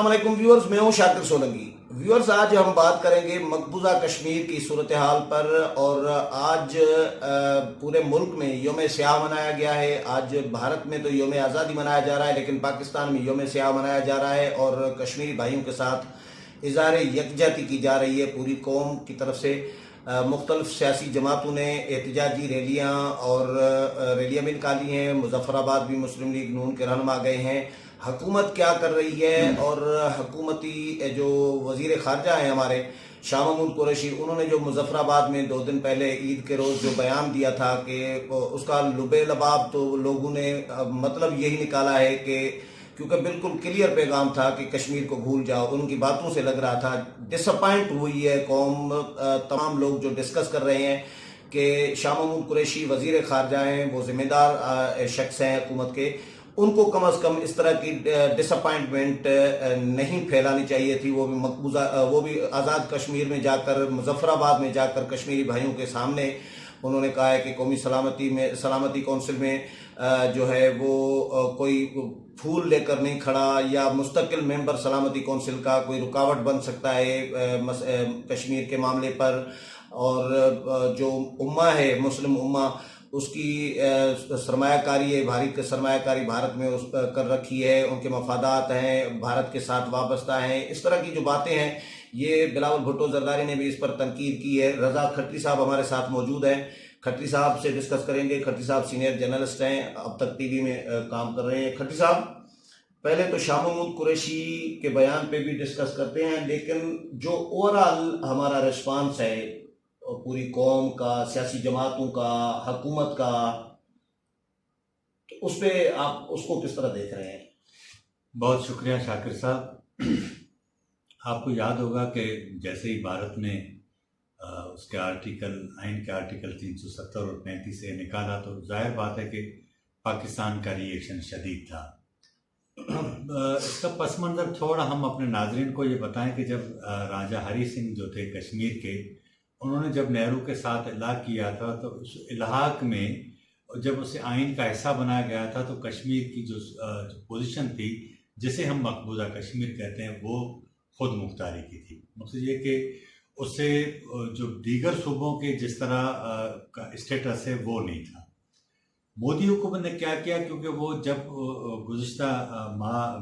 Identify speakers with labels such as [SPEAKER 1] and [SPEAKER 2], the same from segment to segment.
[SPEAKER 1] अस्सलाम वालेकुम व्यूअर्स, मैं हूं शाकिर सोलंकी। व्यूअर्स, आज हम बात करेंगे मकबूजा कश्मीर की सूरत हाल पर। और आज पूरे मुल्क में योम स्याह मनाया गया है। आज भारत में तो योम आज़ादी मनाया जा रहा है, लेकिन पाकिस्तान में योम स्याह मनाया जा रहा है और कश्मीरी भाइयों के साथ इज़हार यकजहती की जा रही है पूरी कौम की तरफ से। मुख्तलिफ सियासी जमातों ने एहतजाजी रैलियाँ और रैलियाँ भी निकाली हैं। मुजफ्फराबाद भी मुस्लिम लीग नून के रहनुमा गए हैं। हुकूमत क्या कर रही है, और हुकूमती जो वज़ीर ख़ारजा हैं हमारे शाह महमूद कुरैशी, उन्होंने जो मुजफ्फराबाद में 2 दिन पहले ईद के रोज़ जो बयान दिया था कि उसका लुबे लबाब तो लोगों ने मतलब यही निकाला है कि क्योंकि बिल्कुल क्लियर पैगाम था कि कश्मीर को भूल जाओ। उनकी बातों से लग रहा था डिसअपॉइंट हुई है कौम। तमाम लोग जो डिस्कस कर रहे हैं कि शाह महमूद कुरैशी वज़ीर ख़ारजा हैं, वो ज़िम्मेदार शख्स हैं हुकूमत के, उनको कम अज़ कम इस तरह की डिसअपॉइंटमेंट नहीं फैलानी चाहिए थी। वो भी आज़ाद कश्मीर में जाकर, मुजफ्फराबाद में जाकर कश्मीरी भाइयों के सामने उन्होंने कहा है कि कौमी सलामती कौंसिल में जो है वो कोई फूल लेकर नहीं खड़ा, या मुस्तकिल मेंबर सलामती कौंसिल का कोई रुकावट बन सकता है कश्मीर के मामले पर। और जो उम्मा है, मुस्लिम उम्मा, उसकी सरमायाकारी है, भारत की सरमायाकारी भारत में उस पर कर रखी है, उनके मफादात हैं, भारत के साथ वाबस्ता हैं। इस तरह की जो बातें हैं, ये बिलावल भुट्टो जरदारी ने भी इस पर तनकीद की है। रजा खत्री साहब हमारे साथ मौजूद हैं, खत्री साहब से डिस्कस करेंगे। खत्री साहब सीनियर जर्नलिस्ट हैं, अब तक टीवी में काम कर रहे हैं। खत्री साहब, पहले तो शाह महमूद कुरैशी के बयान पे भी डिस्कस करते हैं, लेकिन जो ओवरऑल हमारा रिस्पांस है पूरी कौम का, सियासी जमातों का, हुकूमत का, तो उस पर आप उसको किस तरह देख रहे हैं?
[SPEAKER 2] बहुत शुक्रिया शाकिर साहब। आपको याद होगा कि जैसे ही भारत ने उसके आइन के आर्टिकल 370 और 35 से निकाला, तो जाहिर बात है कि पाकिस्तान का रिएक्शन शदीद था। इसका पस मंज़र थोड़ा हम अपने नाजरीन को ये बताएं कि जब राजा हरी सिंह जो थे कश्मीर के, उन्होंने जब नेहरू के साथ इलाहा किया था, तो उस इलाहाक में जब उसे आइन का हिस्सा बनाया गया था, तो कश्मीर की जो पोजीशन थी, जिसे हम मकबूजा कश्मीर कहते हैं, वो खुद मुख्तारी की थी। मतलब ये कि उससे जो दीगर सूबों के जिस तरह का स्टेटस है वो नहीं था। मोदी हुकूमत ने क्या किया, क्योंकि वो जब गुज़िश्ता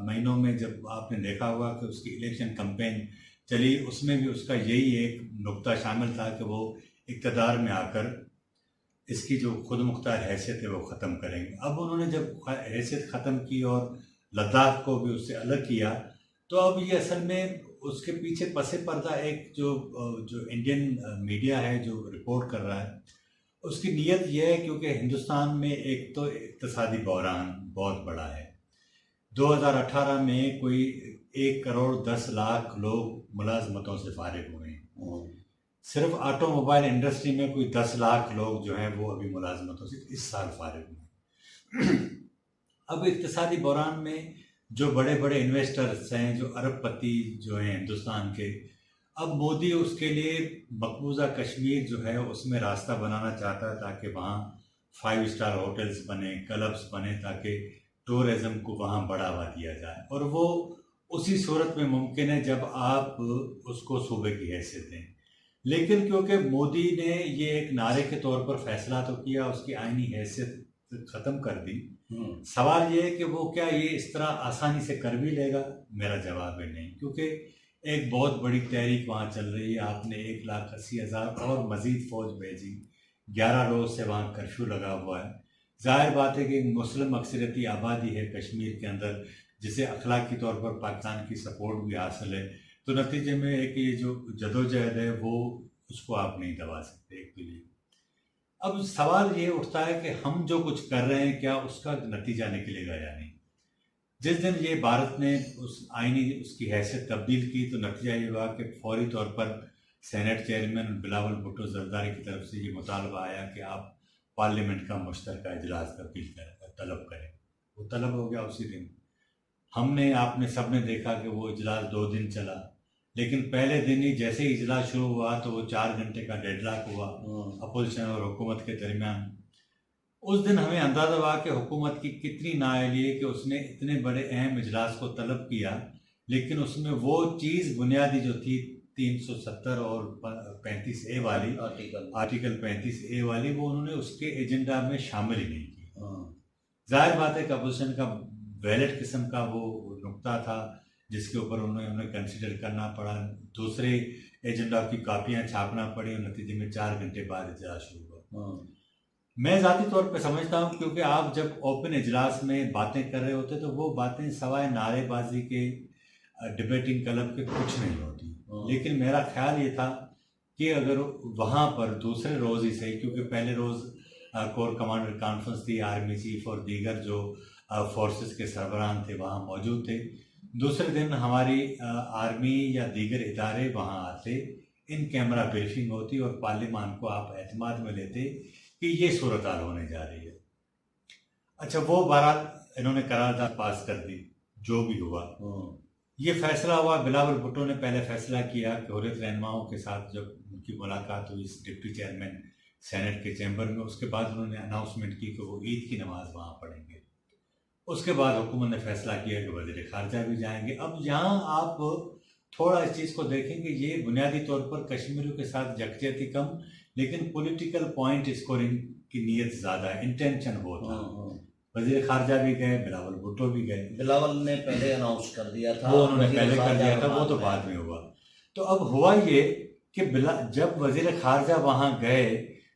[SPEAKER 2] महीनों में जब आपने देखा होगा कि उसकी इलेक्शन कैंपेन चली, उसमें भी उसका यही एक नुक्ता शामिल था कि वो इक़्तिदार में आकर इसकी जो खुद मुख्तार हैसियत है वो ख़त्म करेंगे। अब उन्होंने जब हैसियत ख़त्म की और लद्दाख को भी उससे अलग किया, तो अब ये असल में उसके पीछे पसे पर्दा एक जो इंडियन मीडिया है जो रिपोर्ट कर रहा है, उसकी नीयत यह है क्योंकि हिंदुस्तान में एक तो इक़्तिसादी बहरान बहुत बड़ा है। 2018 में कोई 1 करोड़ 10 लाख लोग मुलाजमतों से फारिग हुए हैं। सिर्फ ऑटोमोबाइल इंडस्ट्री में कोई 10 लाख लोग जो हैं वो अभी मुलाजमतों से इस साल फारिग हुए। अब इक़्तिसादी बहरान में जो बड़े बड़े इन्वेस्टर्स हैं, जो अरबपति जो हैं हिंदुस्तान के, अब मोदी उसके लिए मकबूजा कश्मीर जो है उसमें रास्ता बनाना चाहता है ताकि वहाँ 5 स्टार होटल्स बने, क्लब्स बने, ताकि टूरिज़्म को वहाँ बढ़ावा दिया जाए। और वो उसी सूरत में मुमकिन है जब आप उसको सूबे की हैसियत दें। लेकिन क्योंकि मोदी ने ये एक नारे के तौर पर फैसला तो किया, उसकी आइनी हैसियत ख़त्म कर दी। सवाल ये है कि वो क्या ये इस तरह आसानी से कर भी लेगा? मेरा जवाब है नहीं, क्योंकि एक बहुत बड़ी तहरीक वहाँ चल रही है। आपने 1,80,000 और मज़ीद फ़ौज भेजी, 11 रोज़ से वहाँ कर्फ्यू लगा हुआ है। ज़ाहिर बात है कि मुस्लिम अक्सरियती आबादी है कश्मीर के अंदर, जिसे अखलाकी तौर पर पाकिस्तान की सपोर्ट भी हासिल है, तो नतीजे में एक ये जो जदोजहद है वो उसको आप नहीं दबा सकते। एक तो ये अब सवाल ये उठता है कि हम जो कुछ कर रहे हैं क्या उसका नतीजा निकलेगा या नहीं। जिस दिन ये भारत ने उसकी हैसियत तब्दील की, तो नतीजा ये हुआ कि फौरी तौर पर सेनेट चेयरमैन बिलावल भुट्टो जरदारी की तरफ से ये मुतालबा आया कि आप पार्लियामेंट का मुश्तरका इजलास तलब करें। वो तलब हो गया उसी दिन। आपने सबने देखा कि वो इजलास 2 दिन चला, लेकिन पहले दिन ही जैसे ही इजलास शुरू हुआ तो वो 4 घंटे का डेडलॉक हुआ अपोजिशन और हुकूमत के दरमियान। उस दिन हमें अंदाज़ा हुआ कि हुकूमत की कितनी नाअहली है कि उसने इतने बड़े अहम इजलास को तलब किया लेकिन उसमें वो चीज़ बुनियादी जो थी 370 और 35A वाली, आर्टिकल 35A वाली, वो उन्होंने उसके एजेंडा में शामिल ही नहीं की। जाहिर बात है कि अपोजिशन का वैलिड किस्म का वो नुक्ता था जिसके ऊपर उन्हें कंसिडर करना पड़ा। दूसरे एजेंडा की कापियां छापना पड़ी और नतीजे में 4 घंटे बाद इजलास शुरू हुआ। मैं ज़ाती तौर पे समझता हूँ, क्योंकि आप जब ओपन इजलास में बातें कर रहे होते तो वो बातें सवाए नारेबाजी के, डिबेटिंग क्लब के कुछ नहीं होती। लेकिन मेरा ख्याल ये था कि अगर वहाँ पर दूसरे रोज़ ही सही, क्योंकि पहले रोज़ कोर कमांडर कॉन्फ्रेंस थी, आर्मी चीफ और दीगर जो फोर्सेस के सरबराह थे वहाँ मौजूद थे, दूसरे दिन हमारी आर्मी या दीगर इदारे वहाँ आते, इन कैमरा ब्रीफिंग होती और पार्लियामान को आप एतमाद में लेते कि ये सूरत हाल होने जा रही है। अच्छा, वो बहरहाल इन्होंने करारदाद पास कर दी, जो भी हुआ। ये फैसला हुआ, बिलावल भुट्टो ने पहले फैसला किया कि हुर्रियत रहनुमाओं के साथ जब उनकी मुलाकात हुई डिप्टी चेयरमैन सेनेट के चैम्बर में, उसके बाद उन्होंने अनाउंसमेंट की कि वो ईद की नमाज वहाँ पढ़ेंगे। उसके बाद हुकूमत ने फैसला किया कि वज़ीर ख़ारजा भी जाएंगे। अब यहाँ आप थोड़ा इस चीज़ को देखेंगे, ये बुनियादी तौर पर कश्मीरियों के साथ यकजहती कम, लेकिन पॉलिटिकल पॉइंट स्कोरिंग की नीयत ज़्यादा है, इंटेंशन वो था। वज़ीर ख़ारजा भी गए, बिलावल भुट्टो भी गए।
[SPEAKER 1] बिलावल ने पहले अनाउंस कर दिया था,
[SPEAKER 2] वो उन्होंने पहले कर दिया था, वो तो बाद में हुआ। तो अब हुआ ये कि जब वज़ीर ख़ारजा वहाँ गए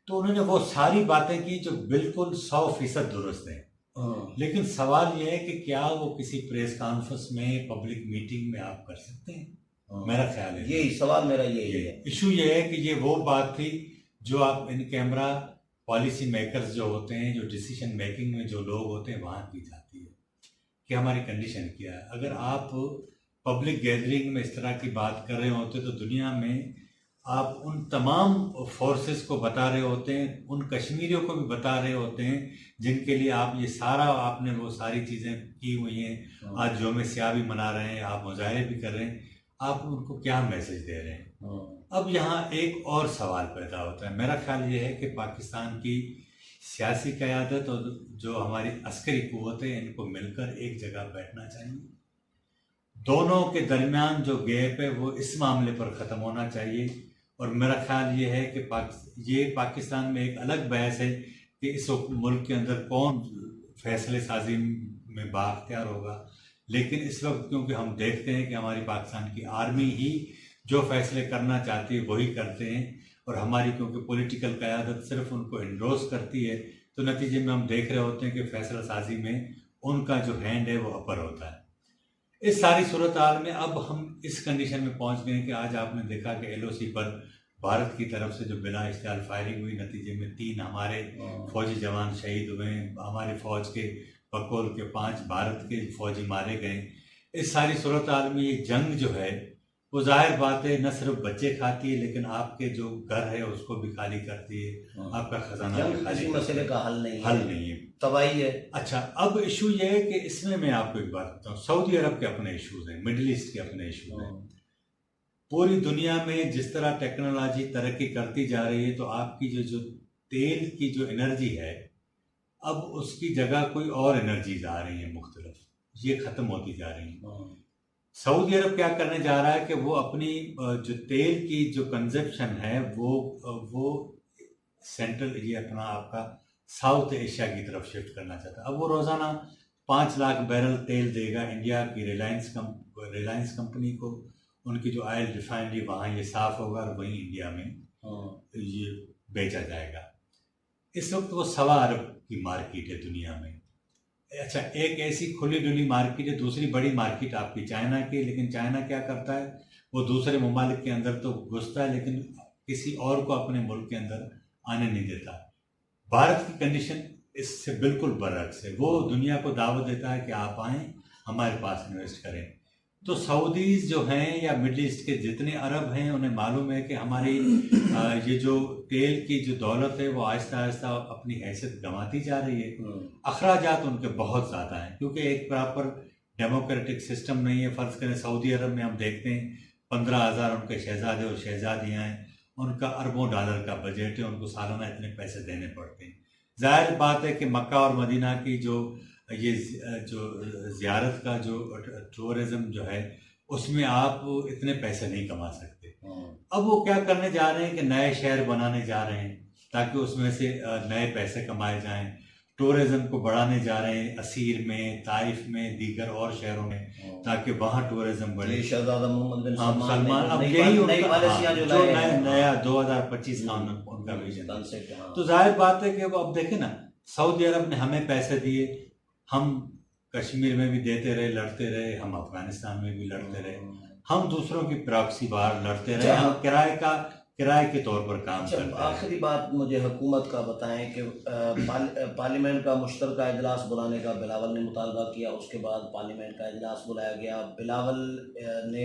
[SPEAKER 2] तो उन्होंने वो सारी बातें की जो बिल्कुल 100% दुरुस्त हैं। लेकिन सवाल ये है कि क्या वो किसी प्रेस कॉन्फ्रेंस में, पब्लिक मीटिंग में आप कर सकते हैं? मेरा ख्याल है
[SPEAKER 1] यही सवाल मेरा यही है।
[SPEAKER 2] इशू ये है कि ये वो बात थी जो आप इन कैमरा पॉलिसी मेकर्स जो होते हैं, जो डिसीजन मेकिंग में जो लोग होते हैं, वहाँ की जाती है कि हमारी कंडीशन क्या है। अगर आप पब्लिक गैदरिंग में इस तरह की बात कर रहे होते तो दुनिया में आप उन तमाम फोर्सेस को बता रहे होते हैं, उन कश्मीरियों को भी बता रहे होते हैं जिनके लिए आप ये सारा, आपने वो सारी चीज़ें की हुई हैं। आज योम स्याह भी मना रहे हैं, आप मुजाहरे भी कर रहे हैं, आप उनको क्या मैसेज दे रहे हैं? अब यहाँ एक और सवाल पैदा होता है। मेरा ख्याल ये है कि पाकिस्तान की सियासी क़यादत और जो हमारी अस्करी क़ुव्वतें, इनको मिलकर एक जगह बैठना चाहिए। दोनों के दरमियान जो गैप है वो इस मामले पर ख़त्म होना चाहिए। और मेरा ख्याल ये है कि ये पाकिस्तान में एक अलग बहस है कि इस मुल्क के अंदर कौन फैसले साजी में बाख्तियार होगा। लेकिन इस वक्त क्योंकि हम देखते हैं कि हमारी पाकिस्तान की आर्मी ही जो फैसले करना चाहती है वही करते हैं, और हमारी क्योंकि पॉलिटिकल क़यादत सिर्फ उनको इंडोर्स करती है, तो नतीजे में हम देख रहे होते हैं कि फैसला साजी में उनका जो हैंड है वो अपर होता है। इस सारी सूरत हाल में अब हम इस कंडीशन में पहुंच गए कि आज आपने देखा कि LOC पर भारत की तरफ से जो बिना इश्तियाल फायरिंग हुई, नतीजे में 3 हमारे फौजी जवान शहीद हुए, हमारे फौज के बकौल के 5 भारत के फौजी मारे गए। इस सारी सूरत हाल में ये जंग जो है वो जाहिर बात है न सिर्फ बच्चे खाती है, लेकिन आपके जो घर है उसको भी खाली करती है, आपका खजाना भी खाली।
[SPEAKER 1] किसी मसले का हल नहीं
[SPEAKER 2] है,
[SPEAKER 1] तबाही है।
[SPEAKER 2] अच्छा, अब इशू ये है कि इसमें मैं आपको एक बात बताऊँ, सऊदी अरब के अपने इशूज़ हैं, मिडिल ईस्ट के अपने इशूज़ हैं। पूरी दुनिया में जिस तरह टेक्नोलॉजी तरक्की करती जा रही है, तो आपकी जो तेल की जो एनर्जी है, अब उसकी जगह कोई और एनर्जीज आ रही हैं मुख्तलिफ, ये ख़त्म होती जा रही हैं। सऊदी अरब क्या करने जा रहा है कि वो अपनी जो तेल की जो कंजप्शन है वो सेंट्रल, ये अपना आपका साउथ एशिया की तरफ शिफ्ट करना चाहता है। अब वो रोज़ाना 5 लाख बैरल तेल देगा इंडिया की रिलायंस कंपनी को। उनकी जो ऑयल रिफाइनरी वहाँ ये साफ़ होगा और वहीं इंडिया में ये बेचा जाएगा। इस वक्त वो 1.25 अरब की मार्केट है दुनिया में। अच्छा, एक ऐसी खुली डुली मार्केट है। दूसरी बड़ी मार्केट आपकी चाइना की, लेकिन चाइना क्या करता है, वो दूसरे ममालिक के अंदर तो घुसता है लेकिन किसी और को अपने मुल्क के अंदर आने नहीं देता। भारत की कंडीशन इससे बिल्कुल बरअक्स है। वो दुनिया को दावत देता है कि आप आएँ, हमारे पास इन्वेस्ट करें। तो सऊदीज़ जो हैं या मिडल ईस्ट के जितने अरब हैं, उन्हें मालूम है कि हमारी ये जो तेल की जो दौलत है वो आहिस्ता आहिस्ता अपनी हैसियत गंवाती जा रही है। अखराजात उनके बहुत ज़्यादा हैं क्योंकि एक प्रॉपर डेमोक्रेटिक सिस्टम नहीं है। फ़र्ज़ करें सऊदी अरब में हम देखते हैं 15,000 उनके शहजादे और शहजादियाँ हैं, उनका अरबों डॉलर का बजट है, उनको सालाना इतने पैसे देने पड़ते हैं। ज़ाहिर बात है कि मक्का और मदीना की जो ज़ियारत का जो टूरिज़म जो है उसमें आप इतने पैसे नहीं कमा सकते। अब वो क्या करने जा रहे हैं कि नए शहर बनाने जा रहे हैं ताकि उसमें से नए पैसे कमाए जाएं। टूरिज्म को बढ़ाने जा रहे हैं असीर में, ताइफ में, दीगर और शहरों में, ताकि वहाँ टूरिज्म बढ़े।
[SPEAKER 1] शहजादा मोहम्मद बिन
[SPEAKER 2] सलमान अब यही नया 2025 का उनका विजन। तो जाहिर बात है कि अब देखें ना, सऊदी अरब ने हमें पैसे दिए, हम कश्मीर में भी देते रहे, लड़ते रहे, हम अफगानिस्तान में भी लड़ते रहे, हम दूसरों की प्रॉक्सी बाहर लड़ते रहे, हम किराए के तौर पर काम करते हैं।
[SPEAKER 1] आखिरी बात मुझे हुकूमत का बताएं कि पार्लियामेंट का मुश्तरका इजलास बुलाने का बिलावल ने मुतालबा किया, उसके बाद पार्लियामेंट का इजलास बुलाया गया, बिलावल ने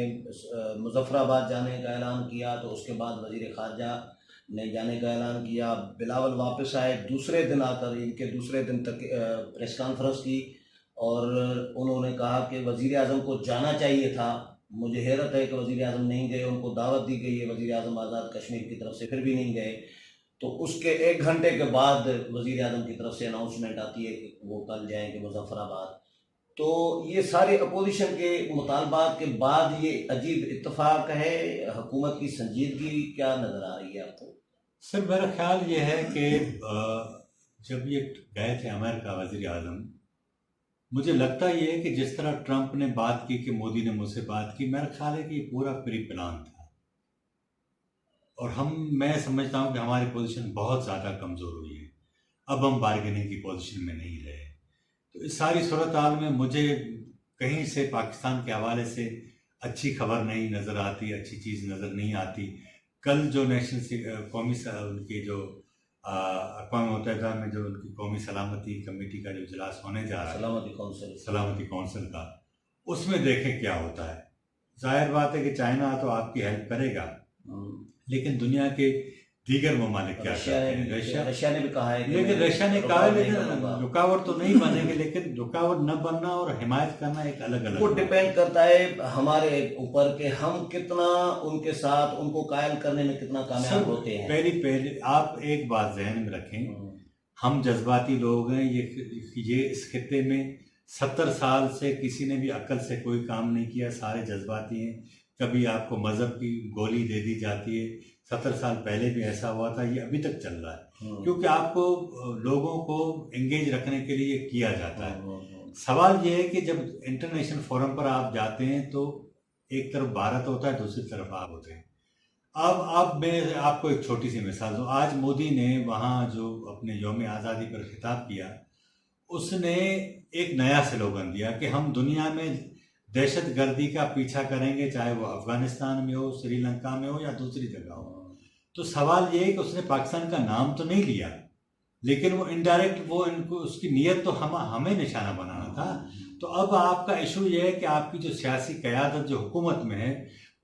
[SPEAKER 1] मुजफ्फराबाद जाने का ऐलान किया, तो उसके बाद वजीर ख़ारजा ने जाने का ऐलान किया। बिलावल वापस आए, दूसरे दिन आकर इनके दूसरे दिन तक प्रेस कॉन्फ्रेंस की और उन्होंने कहा कि वज़ीर आज़म को जाना चाहिए था। मुझे हैरत है कि वज़ीर आज़म नहीं गए, उनको दावत दी गई है वज़ीर आज़म आज़ाद कश्मीर की तरफ से, फिर भी नहीं गए। तो उसके 1 घंटे के बाद वज़ीर आज़म की तरफ से अनाउंसमेंट आती है कि वो कल जाएंगे मुजफ्फराबाद। तो ये सारे अपोजिशन के मुतालबात के बाद ये अजीब इत्तेफाक है, हुकूमत की संजीदगी क्या नज़र आ रही है आपको?
[SPEAKER 2] सर मेरा ख्याल ये है कि जब ये गए थे अमेरिका वज़ीर आज़म, मुझे लगता ये है कि जिस तरह ट्रंप ने बात की कि मोदी ने मुझसे बात की, मेरा ख्याल है कि ये पूरा प्री प्लान था और मैं समझता हूँ कि हमारी पोजीशन बहुत ज़्यादा कमज़ोर हुई है, अब हम बार्गेनिंग की पोजीशन में नहीं रहे। तो इस सारी सूरत हाल में मुझे कहीं से पाकिस्तान के हवाले से अच्छी खबर नहीं नज़र आती, अच्छी चीज़ नज़र नहीं आती। कल जो नेशनल कौमी उनकी जो अक़वाम मुत्तहिदा में जो उनकी कौमी सलामती कमेटी का जो इजलास होने जा रहा है, सलामती कौंसिल का, उसमें देखें क्या होता है। जाहिर बात है कि चाइना तो आपकी हेल्प करेगा, लेकिन दुनिया के दीगर ममालिक क्या करते हैं? रशिया ने भी कहा है, लेकिन रशिया ने कहा है, लेकिन रुकावट तो नहीं बनेंगे, लेकिन रुकावट न बनना और हिमायत करना एक अलग अलग, वो
[SPEAKER 1] डिपेंड करता है हमारे ऊपर के हम कितना उनके साथ उनको कायल करने में कितना कामयाब होते हैं।
[SPEAKER 2] पहले आप एक बात जहन में रखें, हम जज्बाती लोग हैं। ये इस खित्ते में 70 साल से किसी ने भी अक्ल से कोई काम नहीं किया, सारे जज्बाती हैं। कभी आपको मजहब की गोली दे दी जाती है, 70 साल पहले भी ऐसा हुआ था, ये अभी तक चल रहा है, क्योंकि आपको लोगों को एंगेज रखने के लिए किया जाता है। सवाल ये है कि जब इंटरनेशनल फोरम पर आप जाते हैं तो एक तरफ भारत होता है, दूसरी तरफ आप होते हैं। अब मैं आपको एक छोटी सी मिसाल दूं। आज मोदी ने वहाँ जो अपने यौम आज़ादी पर खिताब किया, उसने एक नया स्लोगन दिया कि हम दुनिया में दहशत गर्दी का पीछा करेंगे, चाहे वो अफगानिस्तान में हो, श्रीलंका में हो या दूसरी जगह हो। तो सवाल ये है कि उसने पाकिस्तान का नाम तो नहीं लिया, लेकिन वो इनडायरेक्ट इनको उसकी नीयत तो हमें निशाना बनाना था। तो अब आपका इशू ये है कि आपकी जो सियासी क़यादत जो हुकूमत में है,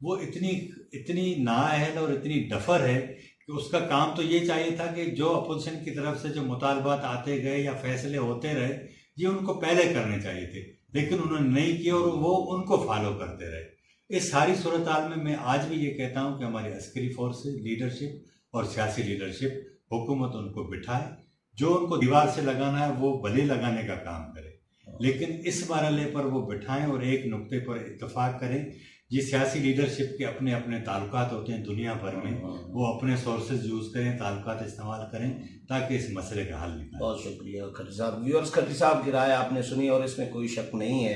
[SPEAKER 2] वो इतनी नाअहल और इतनी डफर है कि उसका काम तो ये चाहिए था कि जो अपोजिशन की तरफ से जो मुतालबात आते गए या फैसले होते रहे, ये उनको पहले करने चाहिए थे, लेकिन उन्होंने नहीं किया और वो उनको फॉलो करते रहे। इस सारी सूरत हाल में मैं आज भी ये कहता हूँ कि हमारी अस्करी फोर्सेस, लीडरशिप और सियासी लीडरशिप, हुकूमत उनको बिठाए, जो उनको दीवार से लगाना है वो बले लगाने का काम करे, लेकिन इस मरहले पर वो बिठाएं और एक नुक्ते पर इत्तेफाक करें। ये सियासी लीडरशिप के अपने अपने ताल्लुकात होते हैं दुनिया भर में, वो अपने सोर्सेज यूज़ करें, ताल्लुकात इस्तेमाल करें ताकि इस मसले का हल निकालें।
[SPEAKER 1] बहुत शुक्रिया खट्टी साहब। व्यूअर्स, खट्टी साहब की राय आपने सुनी और इसमें कोई शक नहीं है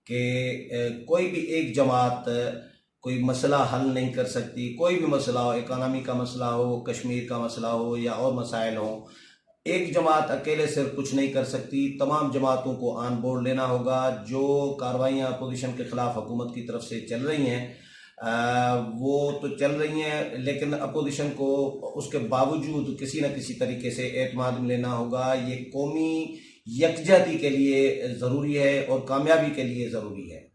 [SPEAKER 1] कि कोई भी एक जमात कोई मसला हल नहीं कर सकती। कोई भी मसला हो, इकोनॉमी का मसला हो, कश्मीर का मसला हो या और मसाइल हो, एक जमात अकेले सिर्फ कुछ नहीं कर सकती। तमाम जमातों को ऑन बोर्ड लेना होगा। जो कार्रवाइयाँ अपोजिशन के ख़िलाफ़ हुकूमत की तरफ से चल रही हैं वो तो चल रही हैं, लेकिन अपोजिशन को उसके बावजूद किसी न किसी तरीके से एतमाद में लेना होगा। ये कौमी यकजहती के लिए ज़रूरी है और कामयाबी के लिए ज़रूरी है।